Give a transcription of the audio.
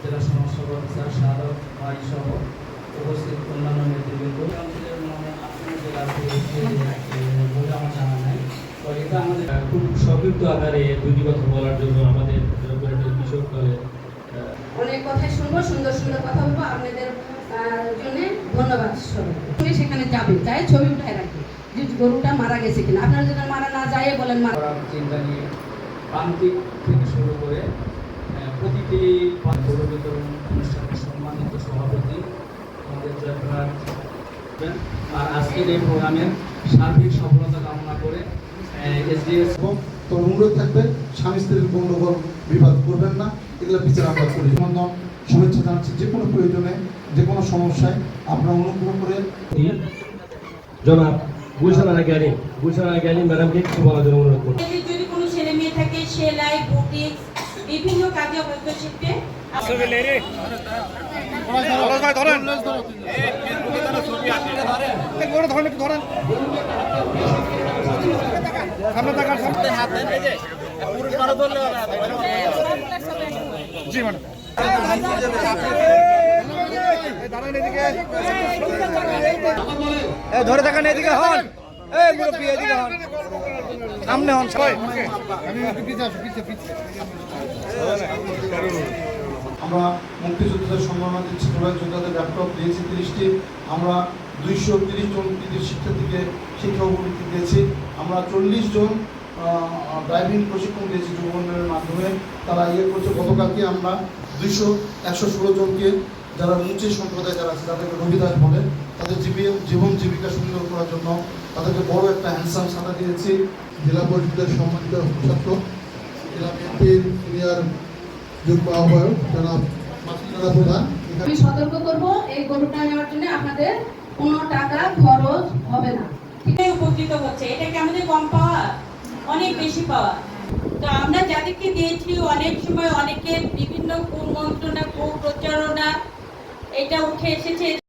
জেলা সমাজসেবা অফিসার সাধক ভাই সহ উপস্থিত অন্যান্য নেতৃবৃন্দ বলে আমার জানা নাই। তো এটা আমাদের খুব সংক্ষিপ্ত আকারে দুটি কথা বলার জন্য আমাদের কৃষক দলের অনেক কথাই শুনবো, সুন্দর সুন্দর কথা বলবো আপনাদের জন্য। ধন্যবাদ সবাই। সেখানে যাবে যাই ছবি উঠায় রাখি যে গরুটা মারা গেছে কিনা। আপনারা যদি মারা না যায় বলেন চিন্তা নিয়ে প্রান্তিক থেকে শুরু করে প্রতিটি গরু বিতরণ অনুষ্ঠানের সম্মানিত সভাপতি আমাদের জয়প্রকাশ আর আজকের এই প্রোগ্রামের সার্বিক সফলতা কামনা করে এসডিএস তো অনুরোধ থাকবে স্বামী স্ত্রীর গণ্ডগোল বিবাদ করবেন না, এগুলো বিচার আমরা করি। বন্ধন শুভেচ্ছা জানাচ্ছি। যে কোনো প্রয়োজনে যে কোনো সমস্যায় আপনারা অনুগ্রহ করে জনাব গুলশানা জ্ঞানী ম্যাডামকে কিছু বলার জন্য অনুরোধ করব। যদি কোনো ছেলে মেয়ে থাকে সেলাই, বুটিক, বিভিন্ন কাজে অবগত শিখতে ধরে থাকেন, এদিকে হন, মুরব্বী এদিকে হন, সামনে হন সবাই। আমরা মুক্তিযোদ্ধাদের সম্মাননা দিচ্ছি। প্রধান যোদ্ধাদের ল্যাপটপ দিয়েছি 30টি। আমরা 230 জন কৃতি শিক্ষার্থীকে শিক্ষা উপবৃত্তি দিয়েছি। আমরা 40 জন ড্রাইভিং প্রশিক্ষণ দিয়েছি যুব উন্নয়নের মাধ্যমে। তারা করছে। গতকালকে আমরা 116 জনকে যারা মুচি সম্প্রদায় যারা আছে তাদেরকে রবিদাস বলে, তাদের জীবন জীবিকা সুন্দর করার জন্য তাদেরকে বড় একটা হ্যান্ডসাম ছাতা দিয়েছি। জেলা পরিষদের সম্মানিত ছাত্র জেলা বিএনপির সিনিয়র যুগ্ম আহ্বায়ক জনাব মাসুদ প্রধান। আমি সতর্ক করব এই গরুটা নেওয়ার জন্য আপনাদের কোনো টাকা খরচ হবে না। উপকৃত হচ্ছে। এটা কি আমাদের কম পাওয়া? অনেক বেশি পাওয়া। তো আমরা যাদেরকে দিয়েছি অনেক সময় অনেকের বিভিন্ন কুমন্ত্রণা, কুপ্রচারণা এটা উঠে এসেছে।